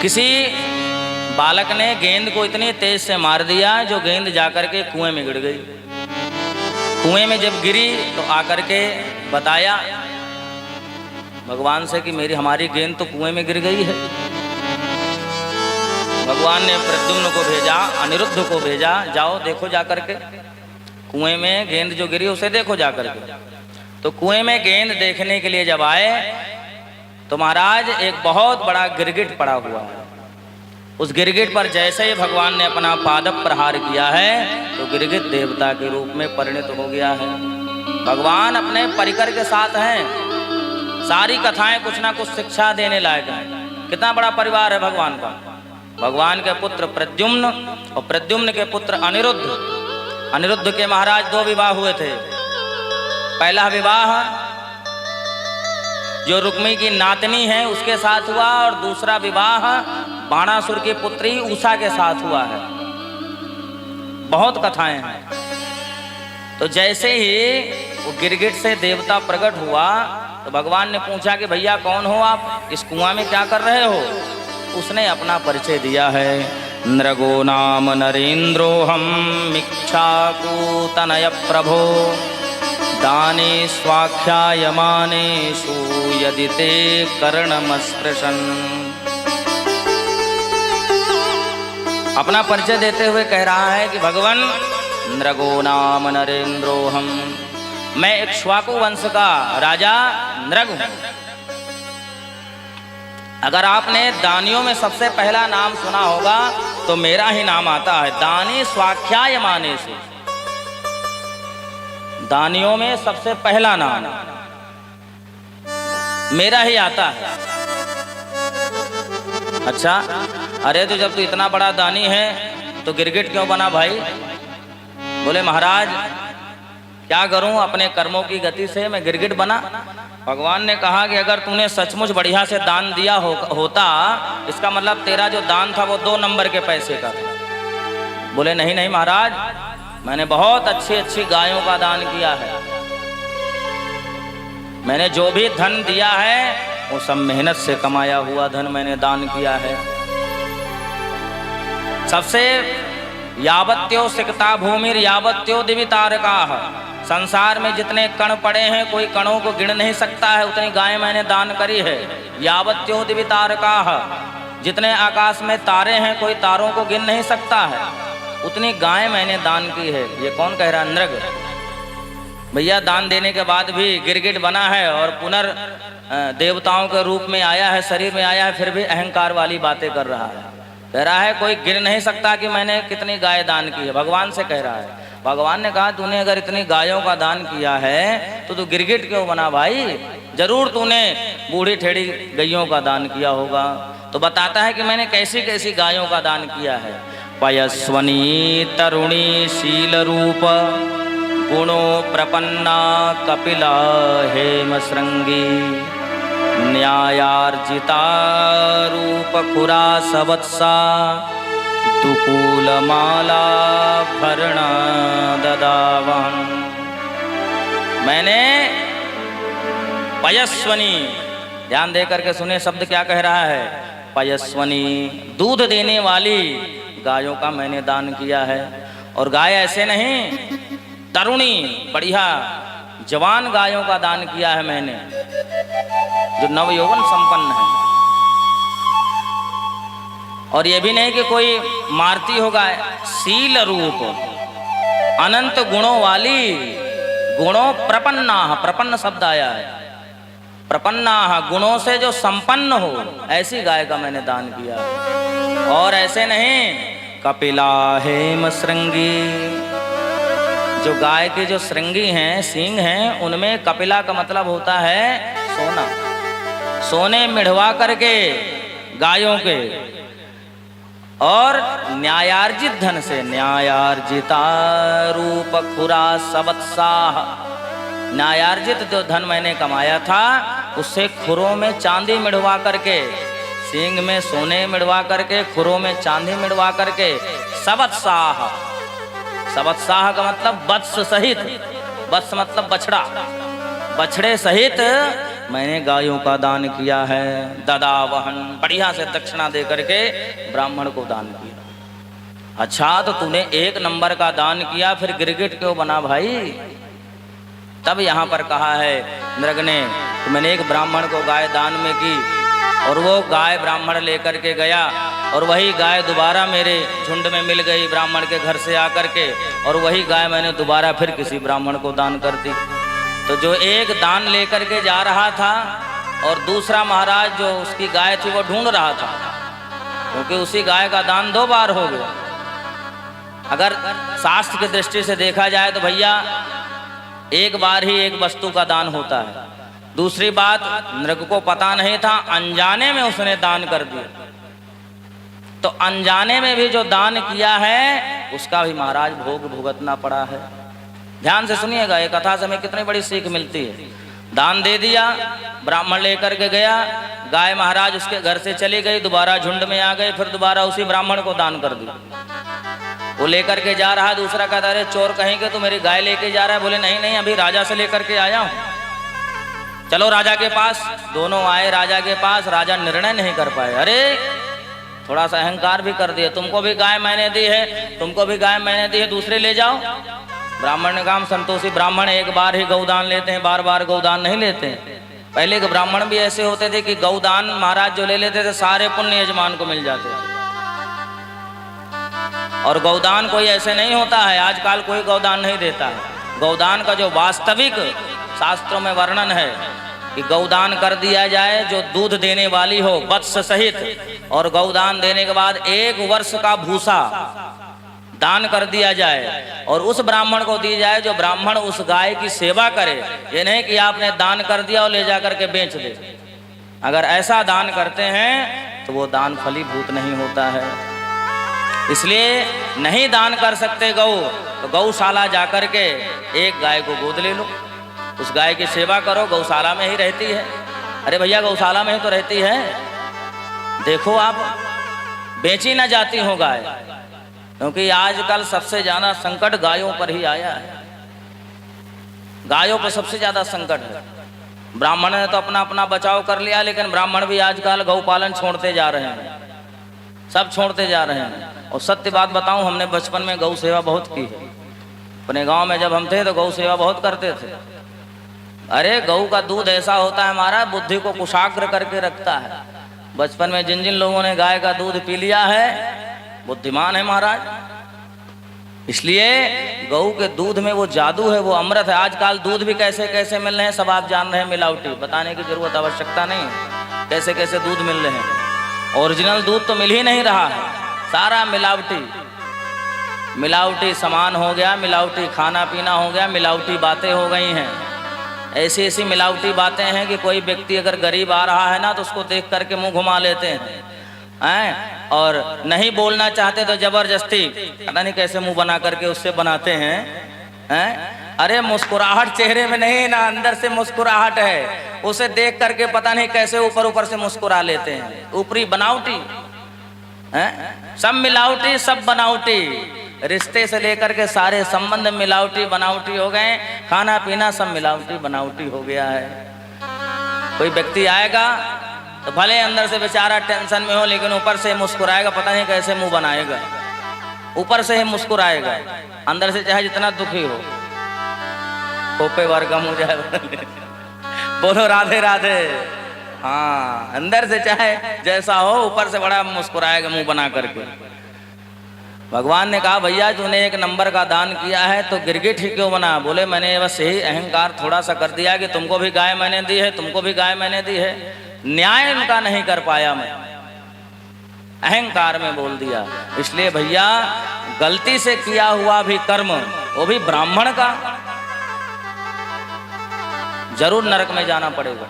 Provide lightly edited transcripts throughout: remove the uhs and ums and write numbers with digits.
किसी बालक ने गेंद को इतनी तेज से मार दिया जो गेंद जाकर के कुएं में गिर गई। कुएं में जब गिरी तो आकर के बताया भगवान से कि हमारी गेंद तो कुएं में गिर गई है। भगवान ने प्रद्युम्न को भेजा, अनिरुद्ध को भेजा, जाओ देखो जाकर के कुएं में गेंद जो गिरी उसे देखो जाकर के। तो कुएं में गेंद देखने के लिए जब आए तो महाराज एक बहुत बड़ा गिरगिट पड़ा हुआ है। उस गिरगिट पर जैसे ही भगवान ने अपना पादप प्रहार किया है तो गिरगिट देवता के रूप में परिणत हो गया है। भगवान अपने परिकर के साथ हैं। सारी कथाएं कुछ ना कुछ शिक्षा देने लायक हैं। कितना बड़ा परिवार है भगवान का। भगवान के पुत्र प्रद्युम्न और प्रद्युम्न के पुत्र अनिरुद्ध। अनिरुद्ध के महाराज 2 विवाह हुए थे। पहला विवाह जो रुक्मी की नातनी है उसके साथ हुआ और दूसरा विवाह बाणासुर की पुत्री उषा के साथ हुआ है। बहुत कथाएं हैं। तो जैसे ही वो गिरगिट से देवता प्रकट हुआ तो भगवान ने पूछा कि भैया कौन हो आप, इस कुआं में क्या कर रहे हो। उसने अपना परिचय दिया है। नृगो नाम नरेन्द्रोहम इक्ष्वाकुतनय प्रभो दाने स्वाख्यायमानेषु यदि ते कर्णमस्पृशन्। अपना परिचय देते हुए कह रहा है कि भगवान नृगो नाम नरेन्द्रोहम, मैं इक्ष्वाकु वंश का राजा नृग हूं। अगर आपने दानियों में सबसे पहला नाम सुना होगा तो मेरा ही नाम आता है। दानी स्वाख्यायमानेषु, दानियों में सबसे पहला नाम मेरा ही आता है। अच्छा, अरे तो जब तू इतना बड़ा दानी है तो गिरगिट क्यों बना भाई। बोले महाराज क्या करूं, अपने कर्मों की गति से मैं गिरगिट बना। भगवान ने कहा कि अगर तूने सचमुच बढ़िया से दान दिया होता, इसका मतलब तेरा जो दान था वो 2 नंबर के पैसे का था। बोले नहीं नहीं महाराज, मैंने बहुत अच्छी अच्छी गायों का दान किया है। मैंने जो भी धन दिया है वो सब मेहनत से कमाया हुआ धन मैंने दान किया है। सबसे यावत्यो सिकता भूमिर यावत्यो दिवितारकाः, संसार में जितने कण पड़े हैं कोई कणों को गिन नहीं सकता है, उतनी गायें मैंने दान करी है। यावत्यो दिवितारकाः, जितने आकाश में तारे हैं कोई तारों को गिन नहीं सकता है, उतनी गायें मैंने दान की है। ये कौन कह रहा, नृग। भैया दान देने के बाद भी गिरगिट बना है और पुनर् देवताओं के रूप में आया है, शरीर में आया है, फिर भी अहंकार वाली बातें कर रहा है। कह रहा है कोई गिन नहीं सकता कि मैंने कितनी गाय दान की है। भगवान से कह रहा है। भगवान ने कहा तूने अगर इतनी गायों का दान किया है तो तू गिरगिट क्यों बना भाई। जरूर तूने बूढ़ी ठेड़ी गैयों का दान किया होगा। तो बताता है कि मैंने कैसी कैसी गायों का दान किया है। पयस्वनी तरुणी शील रूप गुणो प्रपन्ना कपिला हेम श्रृंगी न्यायार्जिता रूप खुरा सवत्सा दुकूल माला भरण ददावन। मैंने पयस्वनी, ध्यान दे करके सुने शब्द क्या कह रहा है। पयस्वनी, दूध देने वाली गायों का मैंने दान किया है। और गाय ऐसे नहीं, तरुणी बढ़िया जवान गायों का दान किया है मैंने, जो नवयौवन संपन्न है। और ये भी नहीं कि कोई मारती हो गाय, शील रूप अनंत गुणों वाली, गुणों प्रपन्ना, प्रपन्न शब्द आया है। प्रपन्ना, गुणों से जो संपन्न हो, ऐसी गाय का मैंने दान किया है। और ऐसे नहीं, कपिला हेम श्रृंगी, जो गाय के जो श्रृंगी हैं, सींग हैं, उनमें कपिला का मतलब होता है सोना। सोने मिढ़वा करके गायों के, और न्यायार्जित धन से, न्यायार्जिता रूप खुरा सवत्साह, न्यायार्जित जो धन मैंने कमाया था उससे खुरों में चांदी मिढ़वा करके, सींग में सोने मिढ़वा करके, खुरों में चांदी मिढ़वा करके, सवत्साह, सवत्साह का मतलब वत्स सहित, वत्स मतलब बछड़ा, बछड़े सहित मैंने गायों का दान किया है। ददा वहन, बढ़िया से दक्षिणा दे करके ब्राह्मण को दान किया। अच्छा तो तूने 1 नंबर का दान किया, फिर गिरगिट क्यों बना भाई? तब यहाँ पर कहा है नृग ने कि मैंने एक ब्राह्मण को गाय दान में की और वो गाय ब्राह्मण लेकर के गया और वही गाय दोबारा मेरे झुंड में मिल गई ब्राह्मण के घर से आकर के, और वही गाय मैंने दोबारा फिर किसी ब्राह्मण को दान कर दी। तो जो एक दान लेकर के जा रहा था और दूसरा महाराज जो उसकी गाय थी वो ढूंढ रहा था, क्योंकि उसी गाय का दान 2 बार हो गया। अगर शास्त्र की दृष्टि से देखा जाए तो भैया 1 बार ही एक वस्तु का दान होता है। दूसरी बात, नृग को पता नहीं था, अनजाने में उसने दान कर दिया। तो अनजाने में भी जो दान किया है उसका भी महाराज भोग भुगतना पड़ा है। ध्यान से सुनिएगा, ये कथा से हमें कितनी बड़ी सीख मिलती है। दान दे दिया, ब्राह्मण लेकर के गया, गाय महाराज उसके घर से चली गई, दोबारा झुंड में आ गए, फिर दोबारा उसी ब्राह्मण को दान कर दिया। वो लेकर के जा रहा, दूसरा कहता अरे चोर कहेंगे तो मेरी गाय लेके जा रहा है। बोले नहीं नहीं, अभी राजा से लेकर के आया हूँ, चलो राजा के पास। दोनों आए राजा के पास, राजा निर्णय नहीं कर पाए। अरे थोड़ा सा अहंकार भी कर दिया, तुमको भी गाय मैंने दी है, तुमको भी गाय मैंने दी है, दूसरे ले जाओ। ब्राह्मण ने कहा हम संतोषी ब्राह्मण 1 बार ही गौदान लेते हैं, बार बार गौदान नहीं लेते हैं। पहले के ब्राह्मण भी ऐसे होते थे कि गौदान महाराज जो ले लेते थे सारे पुण्य यजमान को मिल जाते थे। और गौदान कोई ऐसे नहीं होता है, आजकल कोई गौदान नहीं देता है। गौदान का जो वास्तविक शास्त्रों में वर्णन है कि गौदान कर दिया जाए जो दूध देने वाली हो वत्स सहित, और गौदान देने के बाद 1 वर्ष का भूसा दान कर दिया जाए और उस ब्राह्मण को दी जाए जो ब्राह्मण उस गाय की सेवा करे। ये नहीं कि आपने दान कर दिया और ले जा करके बेच दे। अगर ऐसा दान करते हैं तो वो दान फलीभूत नहीं होता है। इसलिए नहीं दान कर सकते गौ तो गौशाला जाकर के एक गाय को गोद ले लो, उस गाय की सेवा करो, गौशाला में ही रहती है। अरे भैया गौशाला में ही तो रहती है, देखो आप बेची ना जाती हो गाय, क्योंकि आजकल सबसे ज्यादा संकट गायों पर ही आया है। गायों पर सबसे ज्यादा संकट है। ब्राह्मण ने तो अपना अपना बचाव कर लिया, लेकिन ब्राह्मण भी आजकल गौ पालन छोड़ते जा रहे हैं, सब छोड़ते जा रहे हैं। और सत्य बात बताऊं, हमने बचपन में गौ सेवा बहुत की है। अपने गांव में जब हम थे तो गौ सेवा बहुत करते थे। अरे गौ का दूध ऐसा होता है हमारा, बुद्धि को कुशाग्र करके रखता है। बचपन में जिन जिन लोगों ने गाय का दूध पी लिया है बुद्धिमान है महाराज। इसलिए गौ के दूध में वो जादू है, वो अमृत है। आजकल दूध भी कैसे कैसे मिल रहे हैं सब आप जान रहे हैं, मिलावटी, बताने की जरूरत आवश्यकता नहीं है। कैसे कैसे दूध मिल रहे हैं, ओरिजिनल दूध तो मिल ही नहीं रहा है, सारा मिलावटी। मिलावटी सामान हो गया, मिलावटी खाना पीना हो गया, मिलावटी बातें हो गई हैं। ऐसी ऐसी मिलावटी बातें हैं कि कोई व्यक्ति अगर गरीब आ रहा है ना तो उसको देख करके मुंह घुमा लेते हैं, और नहीं बोलना चाहते तो जबरदस्ती पता नहीं कैसे मुंह बना करके उससे बनाते हैं। अरे मुस्कुराहट चेहरे में नहीं ना, अंदर से मुस्कुराहट है, उसे देख करके पता नहीं कैसे ऊपर ऊपर से मुस्कुरा लेते हैं। ऊपरी बनावटी है, सब मिलावटी, सब बनावटी। रिश्ते से लेकर के सारे संबंध मिलावटी बनावटी हो गए, खाना पीना सब मिलावटी बनावटी हो गया है। कोई व्यक्ति आएगा तो भले अंदर से बेचारा टेंशन में हो, लेकिन ऊपर से मुस्कुराएगा, पता नहीं कैसे मुंह बनाएगा, ऊपर से ही मुस्कुराएगा, अंदर से चाहे जितना दुखी हो। खोपे बार कम हो जाए बोलो राधे राधे। हाँ, अंदर से चाहे जैसा हो, ऊपर से बड़ा मुस्कुराएगा मुंह बना करके। भगवान ने कहा भैया तूने 1 नंबर का दान किया है तो गिरगिट ही क्यों बना? बोले मैंने बस यही अहंकार थोड़ा सा कर दिया कि तुमको भी गाय मैंने दी है, तुमको भी गाय मैंने दी है। न्याय उनका नहीं कर पाया, मैं अहंकार में बोल दिया। इसलिए भैया गलती से किया हुआ भी कर्म, वो भी ब्राह्मण का, जरूर नरक में जाना पड़ेगा।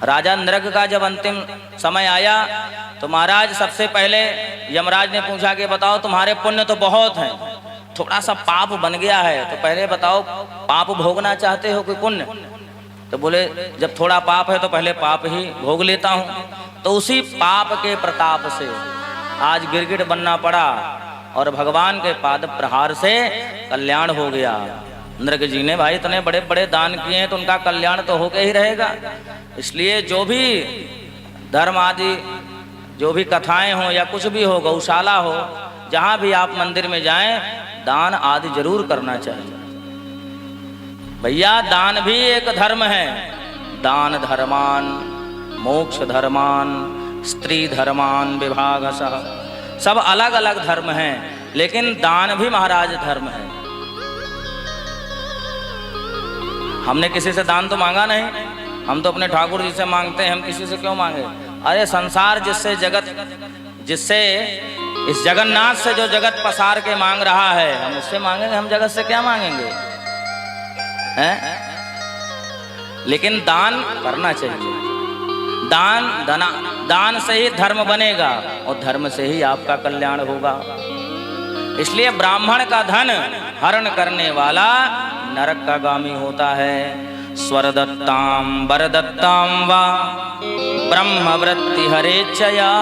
राजा नृग का जब अंतिम समय आया तो महाराज सबसे पहले यमराज ने पूछा कि बताओ तुम्हारे पुण्य तो बहुत हैं, थोड़ा सा पाप बन गया है, तो पहले बताओ पाप भोगना चाहते हो कि पुण्य? तो बोले जब थोड़ा पाप है तो पहले पाप ही भोग लेता हूँ। तो उसी पाप के प्रताप से आज गिरगिट बनना पड़ा और भगवान के पाद प्रहार से कल्याण हो गया। नृग जी ने भाई इतने बड़े बड़े दान किए हैं तो उनका कल्याण तो होके ही रहेगा। इसलिए जो भी धर्म आदि, जो भी कथाएं हो या कुछ भी हो, गौशाला हो, जहां भी आप मंदिर में जाएं, दान आदि जरूर करना चाहिए। भैया दान भी एक धर्म है। दान धर्मान मोक्ष धर्मान स्त्री धर्मान विभागशः, सब अलग अलग धर्म हैं, लेकिन दान भी महाराज धर्म है। हमने किसी से दान तो मांगा नहीं, हम तो अपने ठाकुर जी से मांगते हैं, हम किसी से क्यों मांगे? अरे संसार जिससे इस जगन्नाथ से जो जगत पसार के मांग रहा है, हम उससे मांगेंगे, हम जगत से क्या मांगेंगे हैं? लेकिन दान करना चाहिए। दान से ही धर्म बनेगा और धर्म से ही आपका कल्याण होगा। इसलिए ब्राह्मण का धन हरण करने वाला नरक का गामी होता है। स्वरदत्ताम वरदत्ताम वा ब्रह्मवृत्ति हरेच्छया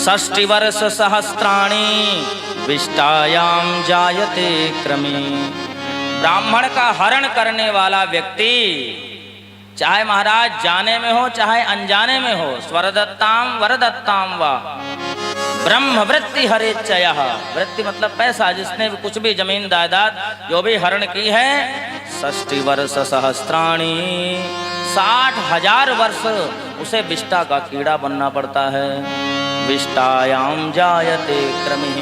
60 वर्ष सहस्राणि विष्टायाम जायते क्रमे। ब्राह्मण का हरण करने वाला व्यक्ति चाहे महाराज जाने में हो चाहे अनजाने में हो, स्वरदत्ताम वरदत्ताम वा ब्रह्मवृत्ति हरेच्छया, वृत्ति मतलब पैसा, जिसने भी कुछ भी जमीन जायदाद जो भी हरण की है, 60 वर्ष सहस्राणि 60,000 वर्ष उसे विष्टा का कीड़ा बनना पड़ता है। विष्टायाम जायते क्रमिः,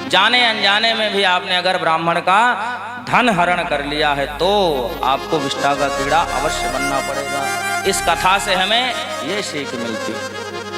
जाने अनजाने में भी आपने अगर ब्राह्मण का धन हरण कर लिया है तो आपको विष्टा का कीड़ा अवश्य बनना पड़ेगा। इस कथा से हमें ये सीख मिलती है।